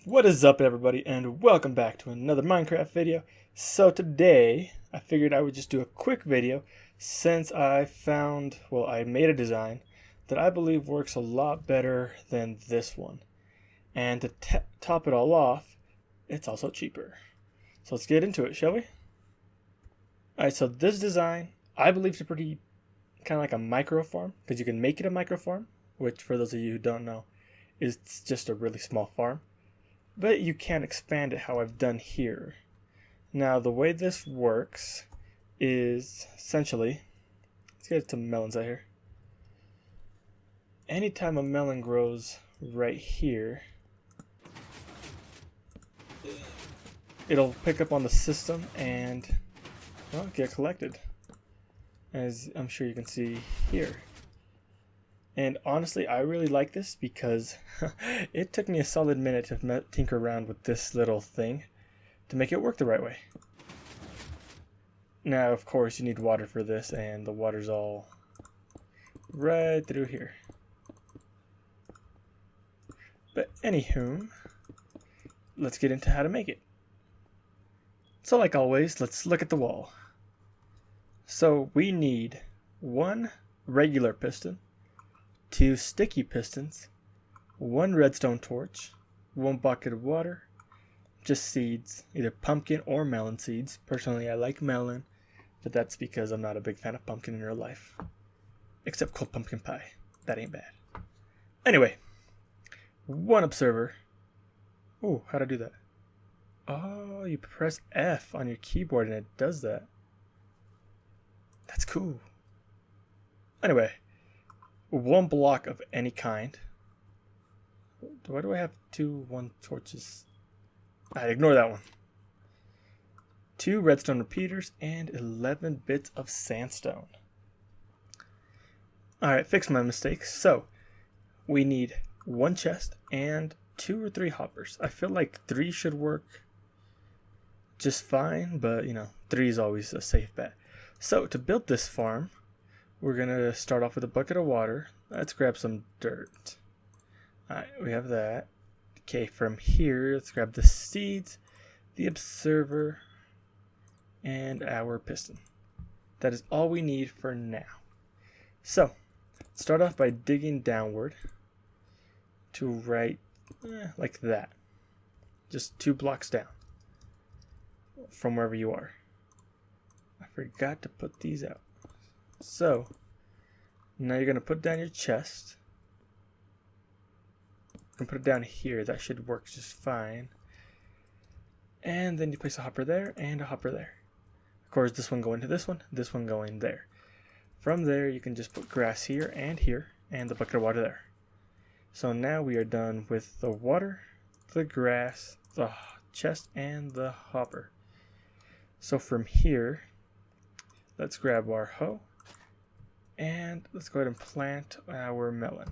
What is up, everybody, and welcome back to another Minecraft video. So today I figured I would just do a quick video since I made a design that I believe works a lot better than this one, and to top it all off, it's also cheaper. So let's get into it, shall we? Alright, so this design I believe is pretty kind of like a micro farm, because you can make it a micro farm, which for those of you who don't know is just a really small farm. But you can expand it how I've done here. Now the way this works is essentially, let's get some melons out here. Anytime a melon grows right here, it'll pick up on the system and, well, get collected, as I'm sure you can see here. And honestly, I really like this because it took me a solid minute to tinker around with this little thing to make it work the right way. Now, of course, you need water for this, and the water's all right through here. But anywho, let's get into how to make it. So like always, let's look at the wall. So we need one regular piston, 2 sticky pistons, 1 redstone torch, 1 bucket of water, just seeds, either pumpkin or melon seeds. Personally, I like melon, but that's because I'm not a big fan of pumpkin in real life. Except cold pumpkin pie. That ain't bad. Anyway, 1 observer. Oh, how'd I do that? Oh, you press F on your keyboard and it does that. That's cool. Anyway, 1 block of any kind. Why do I have 1 torches? Ignore that one. 2 redstone repeaters and 11 bits of sandstone. Alright, fix my mistakes. So, we need 1 chest and 2 or 3 hoppers. I feel like 3 should work just fine, but 3 is always a safe bet. So, to build this farm, we're going to start off with a bucket of water. Let's grab some dirt. Alright, we have that. Okay, from here, let's grab the seeds, the observer, and our piston. That is all we need for now. So, start off by digging downward to right, like that. Just 2 blocks down from wherever you are. I forgot to put these out. So, now you're going to put down your chest. You can put it down here. That should work just fine. And then you place a hopper there and a hopper there. Of course, this one going to this one going there. From there, you can just put grass here, and the bucket of water there. So now we are done with the water, the grass, the chest, and the hopper. So from here, let's grab our hoe. And let's go ahead and plant our melon.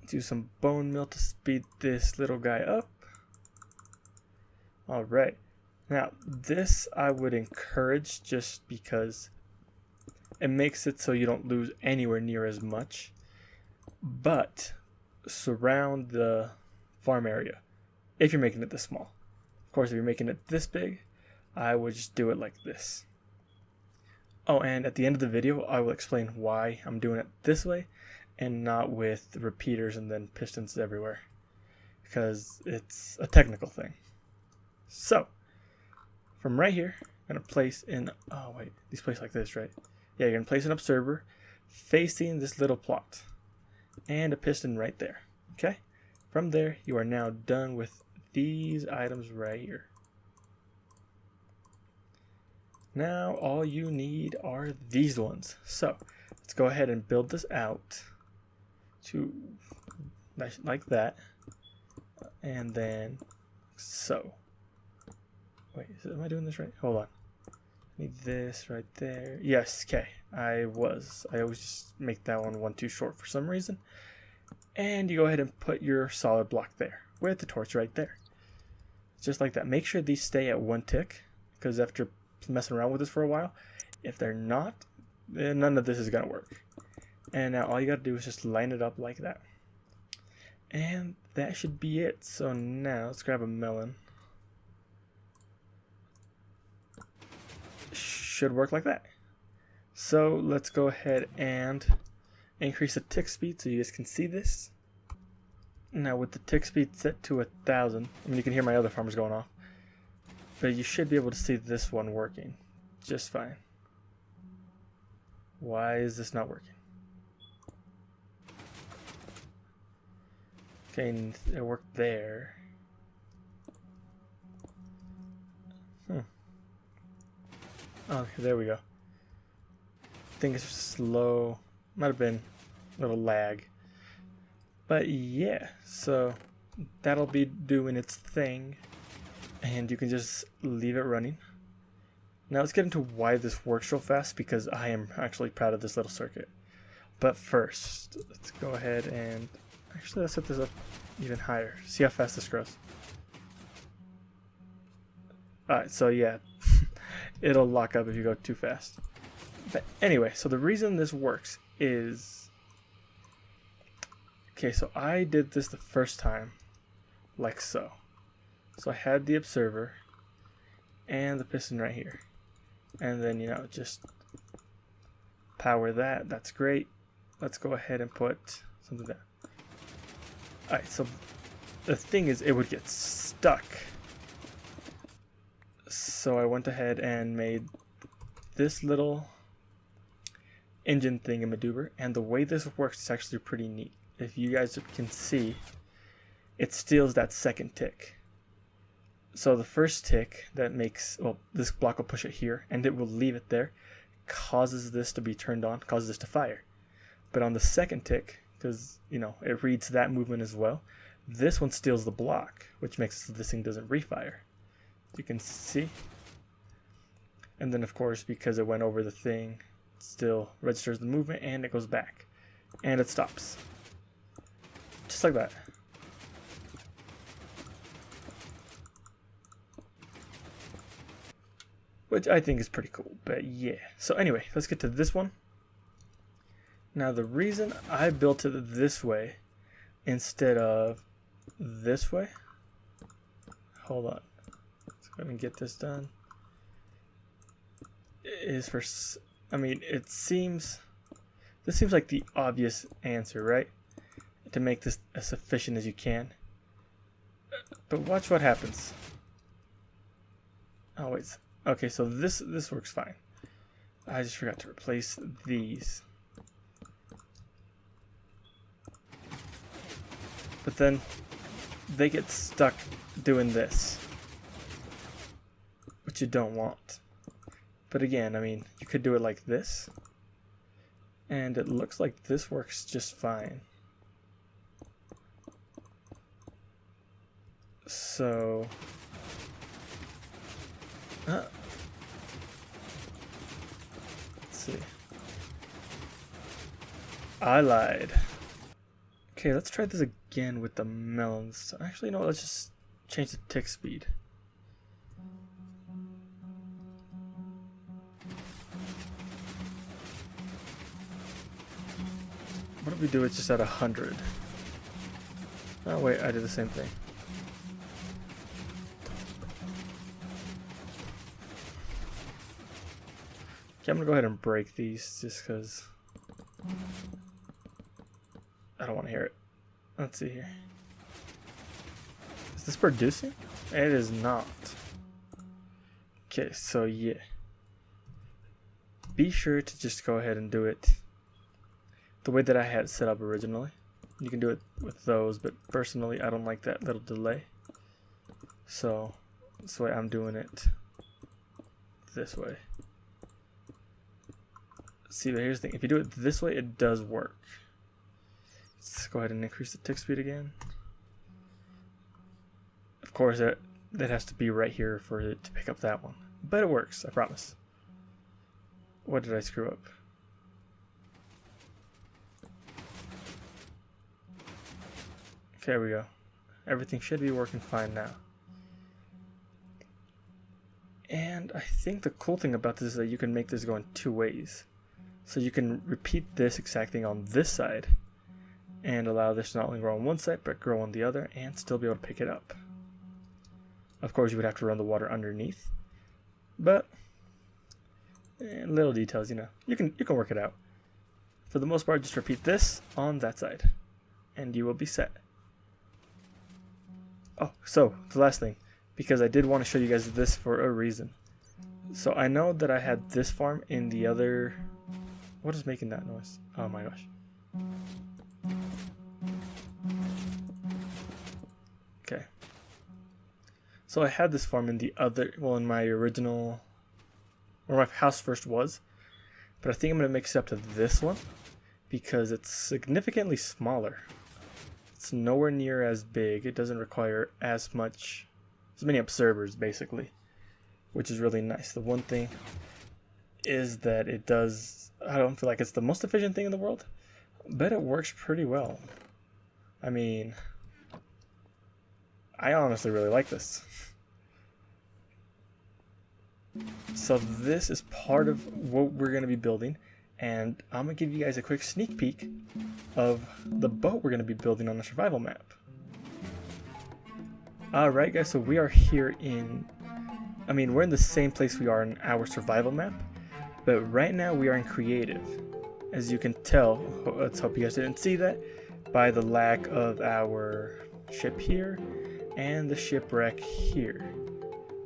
Do some bone meal to speed this little guy up. Alright. Now, this I would encourage just because it makes it so you don't lose anywhere near as much. But surround the farm area if you're making it this small. Of course, if you're making it this big, I would just do it like this. Oh, and at the end of the video, I will explain why I'm doing it this way and not with repeaters and then pistons everywhere, because it's a technical thing. So, from right here, I'm going to place in, these place like this, right? Yeah, you're going to place an observer facing this little plot and a piston right there, okay? From there, you are now done with these items right here. Now all you need are these ones. So let's go ahead and build this out to like that, and then so. Wait, am I doing this right? Hold on. Need this right there. Yes, okay. I always just make that one too short for some reason. And you go ahead and put your solid block there with the torch right there. Just like that. Make sure these stay at 1 tick, because after messing around with this for a while, if they're not, then none of this is going to work. And now all you got to do is just line it up like that. And that should be it. So now let's grab a melon. Should work like that. So let's go ahead and increase the tick speed so you guys can see this. Now with the tick speed set to 1,000, I mean you can hear my other farmers going off, but you should be able to see this one working just fine. Why is this not working? Okay, and it worked there. Oh, there we go. I think it's slow. Might have been a little lag. But yeah, so that'll be doing its thing. And you can just leave it running. Now let's get into why this works so fast, because I am actually proud of this little circuit. But first, let's go ahead and actually let's set this up even higher. See how fast this grows. Alright, so yeah, it'll lock up if you go too fast. But anyway, so the reason this works is... Okay, so I did this the first time, like so. So I had the observer and the piston right here. And then, you know, just power that. That's great. Let's go ahead and put something there. Alright, so the thing is, it would get stuck. So I went ahead and made this little engine thingamajigger, and the way this works is actually pretty neat. If you guys can see, it steals that second tick. So the first tick that makes, well, this block will push it here, and it will leave it there, causes this to be turned on, causes this to fire. But on the second tick, because, you know, it reads that movement as well, this one steals the block, which makes it so this thing doesn't refire. You can see. And then, of course, because it went over the thing, it still registers the movement, and it goes back. And it stops. Just like that. Which I think is pretty cool, but yeah. So anyway, let's get to this one. Now the reason I built it this way instead of this way, hold on, let's go ahead and get this done, is for, I mean, this seems like the obvious answer, right? To make this as efficient as you can. But watch what happens. Oh wait, okay, so this works fine. I just forgot to replace these. But then they get stuck doing this, which you don't want. But again, I mean, you could do it like this, and it looks like this works just fine. So, let's see. I lied. Okay, let's try this again with the melons. Actually, no, let's just change the tick speed. What if we do it just at 100? Oh wait, I did the same thing. Okay, I'm gonna go ahead and break these just because I don't want to hear it. Let's see here. Is this producing? It is not. Okay, so yeah. Be sure to just go ahead and do it the way that I had it set up originally. You can do it with those, but personally I don't like that little delay. So that's why I'm doing it this way. See, but here's the thing. If you do it this way, it does work. Let's go ahead and increase the tick speed again. Of course, that has to be right here for it to pick up that one. But it works, I promise. What did I screw up? Okay, there we go. Everything should be working fine now. And I think the cool thing about this is that you can make this go in two ways. So you can repeat this exact thing on this side, and allow this to not only grow on one side but grow on the other and still be able to pick it up. Of course, you would have to run the water underneath, but little details, you know, you can work it out. For the most part, just repeat this on that side, and you will be set. Oh, so the last thing, because I did want to show you guys this for a reason. So I know that I had this farm in the other. What is making that noise? Oh my gosh. Okay. So I had this farm in the other, well, in my original, where my house first was. But I think I'm going to mix it up to this one because it's significantly smaller. It's nowhere near as big. It doesn't require as many observers basically, which is really nice. The one thing is that it does, I don't feel like it's the most efficient thing in the world, but it works pretty well. I mean, I honestly really like this. So this is part of what we're going to be building, and I'm going to give you guys a quick sneak peek of the boat we're going to be building on the survival map. Alright guys, so we are here in, we're in the same place we are in our survival map, but right now we are in creative. As you can tell, let's hope you guys didn't see that, by the lack of our ship here and the shipwreck here.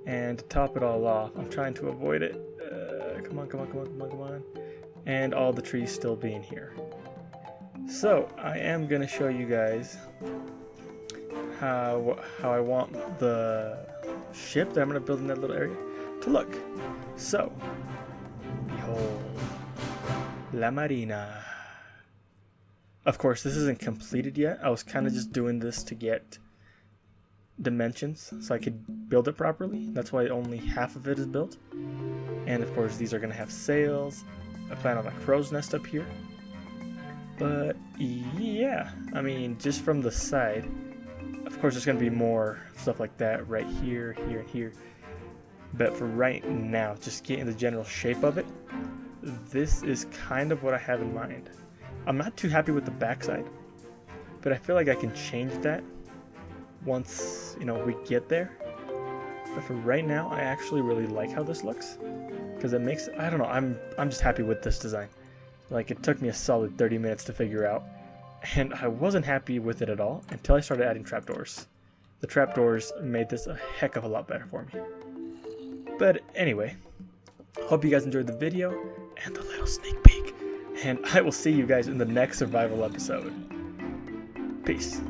And to top it all off, I'm trying to avoid it. Come on. And all the trees still being here. So I am going to show you guys how I want the ship that I'm going to build in that little area to look. So, behold, La Marina. Of course, this isn't completed yet. I was kind of just doing this to get dimensions so I could build it properly. That's why only half of it is built. And of course these are going to have sails. I plan on a crow's nest up here. But yeah, just from the side, of course there's going to be more stuff like that right here, here, and here. But for right now, just getting the general shape of it, this is kind of what I have in mind. I'm not too happy with the backside, but I feel like I can change that once, we get there. But for right now, I actually really like how this looks, because it makes, I don't know, I'm just happy with this design. Like, it took me a solid 30 minutes to figure out, and I wasn't happy with it at all until I started adding trapdoors. The trapdoors made this a heck of a lot better for me. But anyway, hope you guys enjoyed the video and the little sneak peek, and I will see you guys in the next survival episode. Peace.